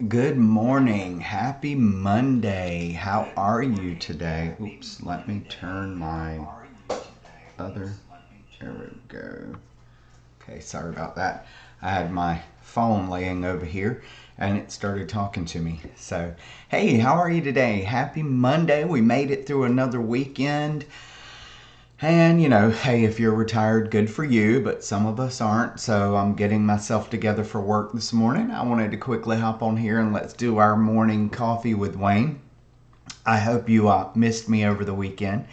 Good morning. Happy Monday. How are you today? Oops, let me turn my other. There we go. Okay, sorry about that. I had my phone laying over here and it started talking to me. So, hey, how are you today? Happy Monday. We made it through another weekend. And, hey, if you're retired, good for you, but some of us aren't. So I'm getting myself together for work this morning. I wanted to quickly hop on here and let's do our morning coffee with Wayne. I hope you missed me over the weekend.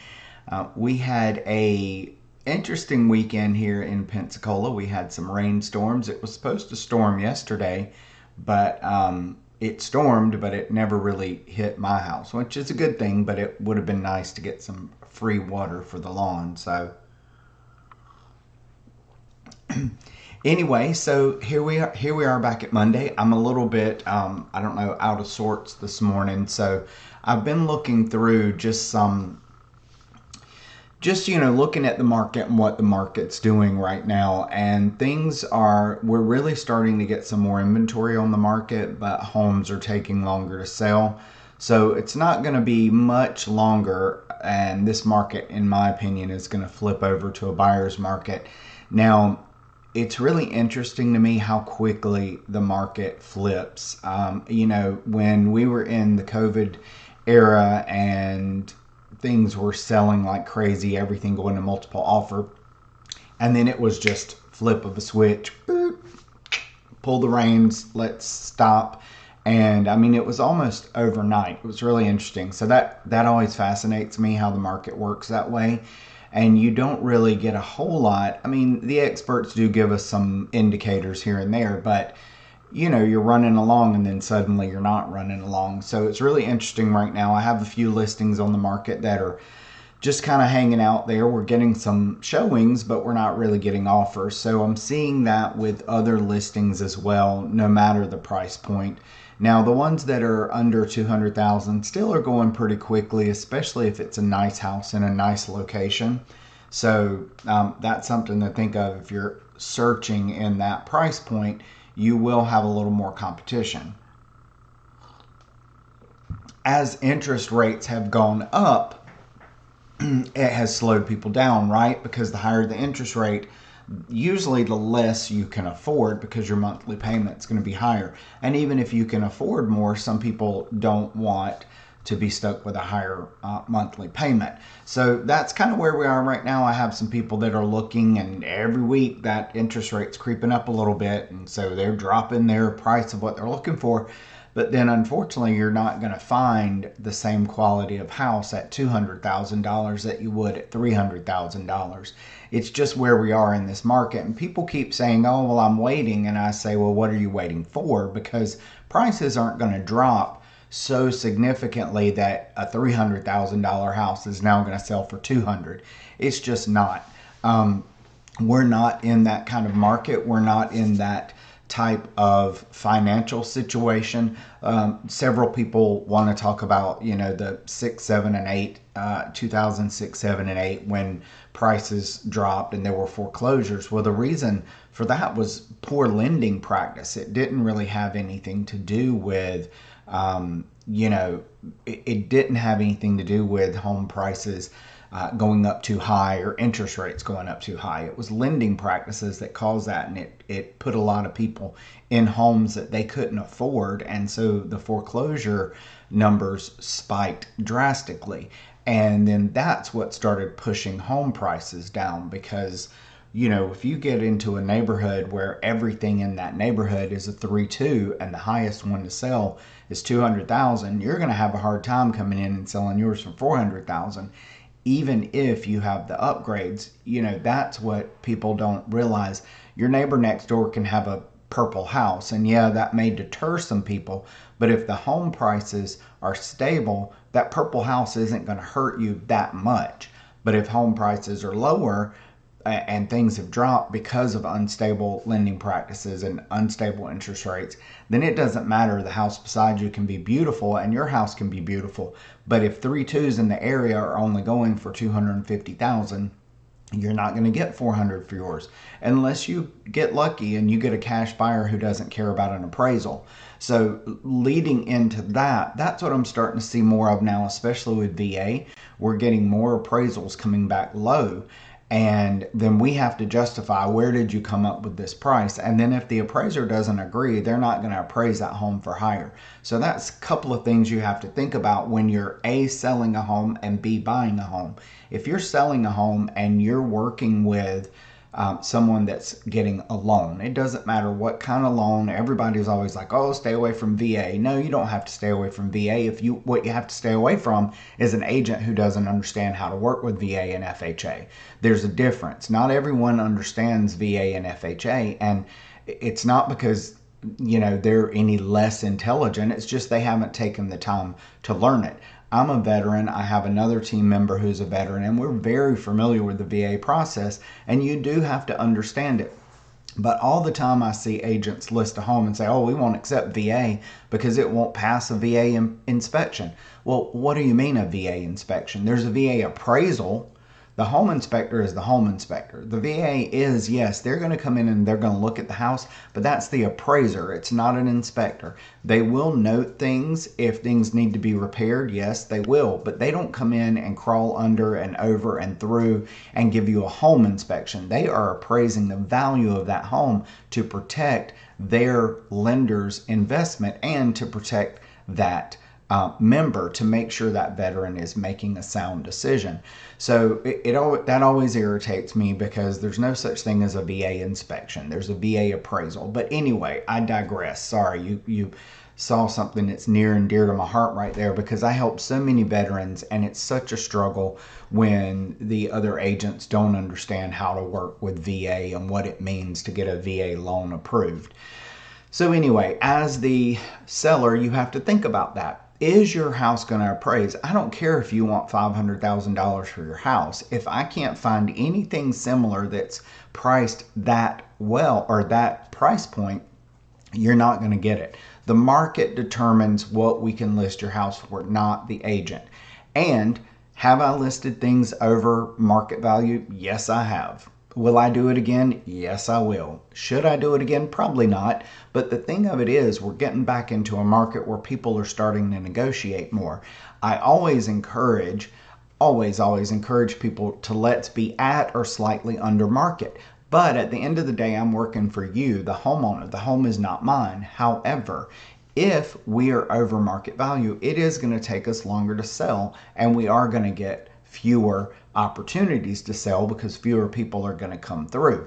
We had a interesting weekend here in Pensacola. We had some rainstorms. It was supposed to storm yesterday, but it stormed, but it never really hit my house, which is a good thing, but it would have been nice to get some free water for the lawn. So anyway, so here we are back at Monday. I'm a little bit I don't know, out of sorts this morning. So I've been looking through looking at the market and what the market's doing right now, and we're really starting to get some more inventory on the market, but homes are taking longer to sell. So it's not going to be much longer, and this market, in my opinion, is going to flip over to a buyer's market. Now, it's really interesting to me how quickly the market flips. When we were in the COVID era and things were selling like crazy, everything going to multiple offer, and then it was just flip of a switch, boop, pull the reins, let's stop. And I mean, it was almost overnight. It was really interesting. So that always fascinates me, how the market works that way. And you don't really get a whole lot. I mean, the experts do give us some indicators here and there, but you're running along and then suddenly you're not running along. So it's really interesting right now. I have a few listings on the market that are just kind of hanging out there. We're getting some showings, but we're not really getting offers. So I'm seeing that with other listings as well, no matter the price point. Now, the ones that are under 200,000 still are going pretty quickly, especially if it's a nice house in a nice location. So that's something to think of. If you're searching in that price point, you will have a little more competition. As interest rates have gone up, it has slowed people down, right? Because the higher the interest rate, usually the less you can afford, because your monthly payment is going to be higher. And even if you can afford more, some people don't want to be stuck with a higher monthly payment. So that's kind of where we are right now. I have some people that are looking, and every week that interest rate's creeping up a little bit, and so they're dropping their price of what they're looking for. But then unfortunately, you're not going to find the same quality of house at $200,000 that you would at $300,000. It's just where we are in this market. And people keep saying, oh, well, I'm waiting. And I say, well, what are you waiting for? Because prices aren't going to drop so significantly that a $300,000 house is now going to sell for $200,000. It's just not. We're not in that kind of market. We're not in that type of financial situation. Several people want to talk about, the 6, 7, and 8, 2006, 7, and 8, when prices dropped and there were foreclosures. Well, the reason for that was poor lending practice. It didn't really have anything to do with, it didn't have anything to do with home prices going up too high or interest rates going up too high. It was lending practices that caused that, and it put a lot of people in homes that they couldn't afford, and so the foreclosure numbers spiked drastically. And then that's what started pushing home prices down, because if you get into a neighborhood where everything in that neighborhood is a 3.2 and the highest one to sell is 200,000, you're going to have a hard time coming in and selling yours for 400,000. Even if you have the upgrades, that's what people don't realize. Your neighbor next door can have a purple house, and yeah, that may deter some people, but if the home prices are stable, that purple house isn't going to hurt you that much. But if home prices are lower and things have dropped because of unstable lending practices and unstable interest rates, then it doesn't matter. The house beside you can be beautiful and your house can be beautiful. But if 3.2s in the area are only going for 250,000, You're not going to get 400 for yours unless you get lucky and you get a cash buyer who doesn't care about an appraisal. So leading into that, that's what I'm starting to see more of now, especially with VA. We're getting more appraisals coming back low, and then we have to justify, where did you come up with this price? And then if the appraiser doesn't agree, they're not going to appraise that home for higher. So that's a couple of things you have to think about when you're A, selling a home, and B, buying a home. If you're selling a home and you're working with someone that's getting a loan, it doesn't matter what kind of loan. Everybody's always like, oh, stay away from VA. No, you don't have to stay away from VA. What you have to stay away from is an agent who doesn't understand how to work with VA and FHA. There's a difference. Not everyone understands VA and FHA, and it's not because they're any less intelligent. It's just they haven't taken the time to learn it. I'm a veteran. I have another team member who's a veteran, and we're very familiar with the VA process, and you do have to understand it. But all the time I see agents list a home and say, oh, we won't accept VA because it won't pass a VA inspection. Well, what do you mean a VA inspection? There's a VA appraisal. The home inspector is the home inspector. The VA is, yes, they're going to come in and they're going to look at the house, but that's the appraiser. It's not an inspector. They will note things if things need to be repaired. Yes, they will, but they don't come in and crawl under and over and through and give you a home inspection. They are appraising the value of that home to protect their lender's investment and to protect that member, to make sure that veteran is making a sound decision. So that always irritates me because there's no such thing as a VA inspection. There's a VA appraisal. But anyway, I digress. Sorry, you saw something that's near and dear to my heart right there, because I help so many veterans, and it's such a struggle when the other agents don't understand how to work with VA and what it means to get a VA loan approved. So anyway, as the seller, you have to think about that. Is your house going to appraise? I don't care if you want $500,000 for your house. If I can't find anything similar that's priced that well, or that price point, you're not going to get it. The market determines what we can list your house for, not the agent. And have I listed things over market value? Yes, I have. Will I do it again? Yes, I will. Should I do it again? Probably not. But the thing of it is, we're getting back into a market where people are starting to negotiate more. I always encourage people to let's be at or slightly under market. But at the end of the day, I'm working for you, the homeowner. The home is not mine. However, if we are over market value, it is going to take us longer to sell, and we are going to get fewer opportunities to sell because fewer people are going to come through.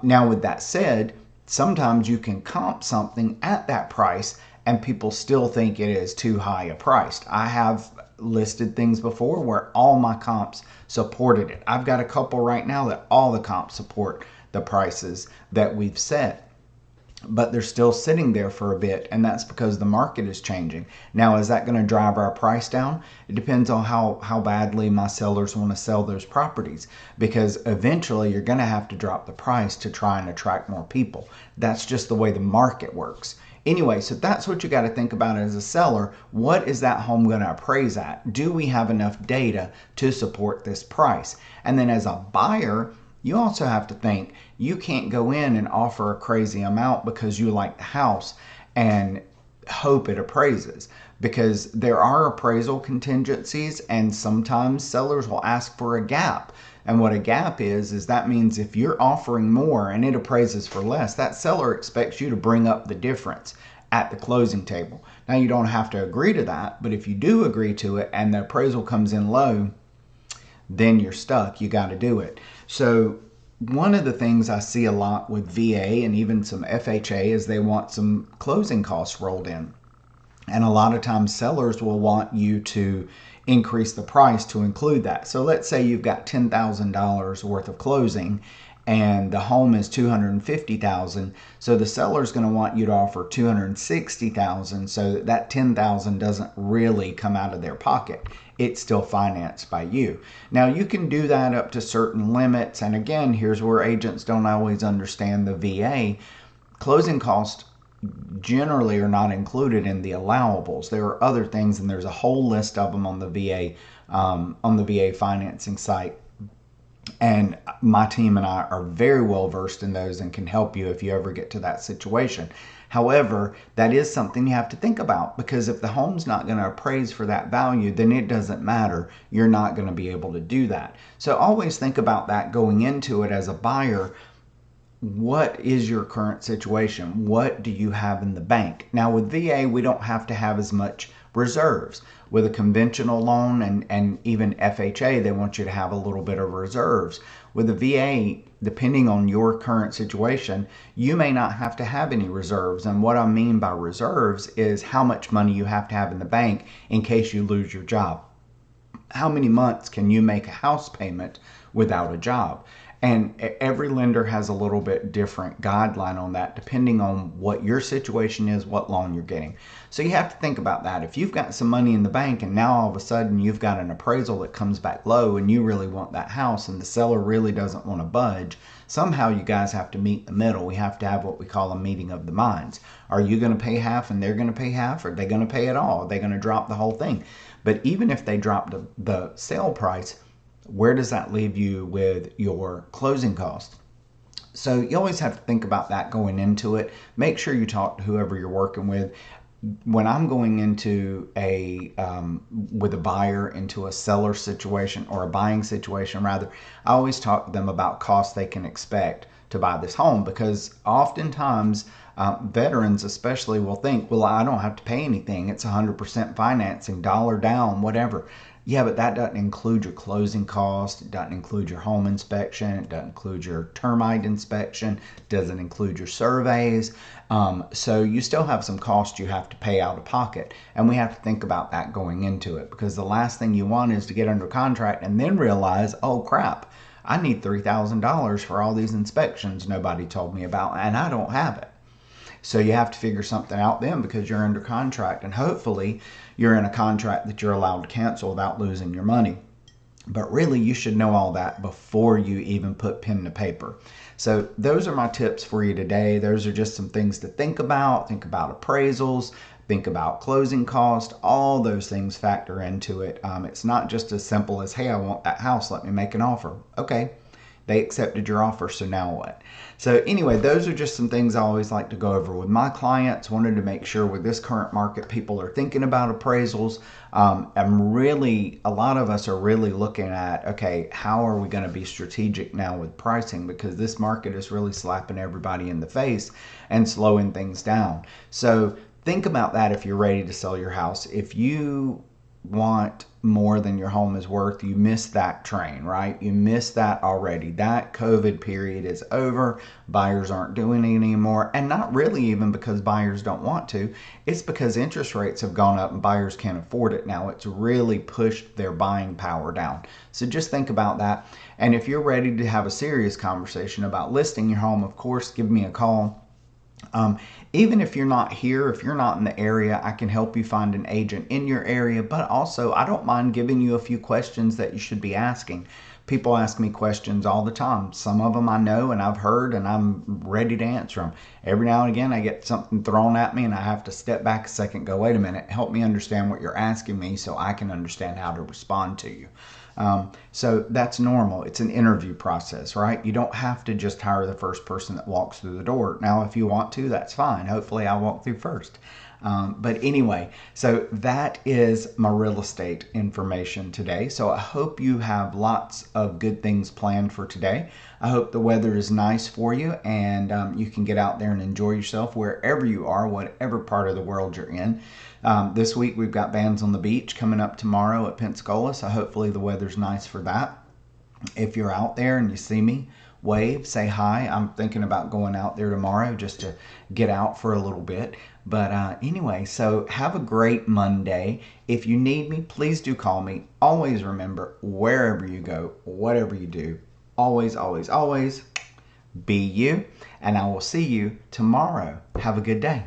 Now, with that said, sometimes you can comp something at that price and people still think it is too high a price. I have listed things before where all my comps supported it. I've got a couple right now that all the comps support the prices that we've set, but they're still sitting there for a bit, and that's because the market is changing. Now, is that going to drive our price down? It depends on how badly my sellers want to sell those properties, because eventually you're going to have to drop the price to try and attract more people. That's just the way the market works. Anyway, so that's what you got to think about as a seller. What is that home going to appraise at? Do we have enough data to support this price? And then as a buyer, you also have to think, you can't go in and offer a crazy amount because you like the house and hope it appraises, because there are appraisal contingencies, and sometimes sellers will ask for a gap. And what a gap is that means if you're offering more and it appraises for less, that seller expects you to bring up the difference at the closing table. Now, you don't have to agree to that, but if you do agree to it and the appraisal comes in low, then you're stuck. You got to do it. So one of the things I see a lot with VA and even some FHA is they want some closing costs rolled in. And a lot of times sellers will want you to increase the price to include that. So let's say you've got $10,000 worth of closing and the home is $250,000. So the seller's going to want you to offer $260,000 so that $10,000 doesn't really come out of their pocket. It's still financed by you. Now, you can do that up to certain limits. And again, here's where agents don't always understand the VA. Closing costs generally are not included in the allowables. There are other things, and there's a whole list of them on the VA financing site. And my team and I are very well versed in those and can help you if you ever get to that situation. However, that is something you have to think about, because if the home's not going to appraise for that value, then it doesn't matter. You're not going to be able to do that. So always think about that going into it as a buyer. What is your current situation? What do you have in the bank? Now with VA, we don't have to have as much reserves. With a conventional loan and even FHA, they want you to have a little bit of reserves. With a VA, depending on your current situation, you may not have to have any reserves. And what I mean by reserves is how much money you have to have in the bank in case you lose your job. How many months can you make a house payment without a job? And every lender has a little bit different guideline on that, depending on what your situation is, what loan you're getting. So you have to think about that. If you've got some money in the bank and now all of a sudden you've got an appraisal that comes back low and you really want that house and the seller really doesn't want to budge, somehow you guys have to meet in the middle. We have to have what we call a meeting of the minds. Are you going to pay half and they're going to pay half? Or are they going to pay it all? Are they going to drop the whole thing? But even if they drop the sale price, where does that leave you with your closing costs? So you always have to think about that going into it. Make sure you talk to whoever you're working with. When I'm going into with a buyer into a seller situation, or a buying situation rather, I always talk to them about costs they can expect to buy this home, because oftentimes veterans especially will think, well, I don't have to pay anything. It's 100% financing, dollar down, whatever. Yeah, but that doesn't include your closing costs. It doesn't include your home inspection. It doesn't include your termite inspection. It doesn't include your surveys. So you still have some costs you have to pay out of pocket. And we have to think about that going into it, because the last thing you want is to get under contract and then realize, oh crap, I need $3,000 for all these inspections nobody told me about, and I don't have it. So you have to figure something out then, because you're under contract, and hopefully you're in a contract that you're allowed to cancel without losing your money. But really, you should know all that before you even put pen to paper. So those are my tips for you today. Those are just some things to think about. Think about appraisals, think about closing cost. All those things factor into it. It's not just as simple as, hey, I want that house, let me make an offer. Okay, they accepted your offer, so now what? So anyway, those are just some things I always like to go over with my clients. Wanted to make sure with this current market, people are thinking about appraisals. A lot of us are really looking at, okay, how are we going to be strategic now with pricing? Because this market is really slapping everybody in the face and slowing things down. So think about that if you're ready to sell your house. If you want more than your home is worth, you missed that train, right? You missed that already. That COVID period is over. Buyers aren't doing it anymore. And not really even because buyers don't want to. It's because interest rates have gone up and buyers can't afford it now. It's really pushed their buying power down. So just think about that. And if you're ready to have a serious conversation about listing your home, of course, give me a call. Even if you're not here, if you're not in the area, I can help you find an agent in your area. But also, I don't mind giving you a few questions that you should be asking. People ask me questions all the time. Some of them I know and I've heard and I'm ready to answer them. Every now and again, I get something thrown at me and I have to step back a second, go, wait a minute, help me understand what you're asking me so I can understand how to respond to you. So that's normal. It's an interview process, right? You don't have to just hire the first person that walks through the door. Now, if you want to, that's fine. Hopefully I'll walk through first. But anyway, so that is my real estate information today. So I hope you have lots of good things planned for today. I hope the weather is nice for you and you can get out there and enjoy yourself wherever you are, whatever part of the world you're in. This week we've got Bands on the Beach coming up tomorrow at Pensacola, so hopefully the weather's nice for that. If you're out there and you see me, wave, say hi. I'm thinking about going out there tomorrow just to get out for a little bit. But anyway, so have a great Monday. If you need me, please do call me. Always remember, wherever you go, whatever you do, always, always, always be you. And I will see you tomorrow. Have a good day.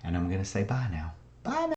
And I'm going to say bye now. Bye now.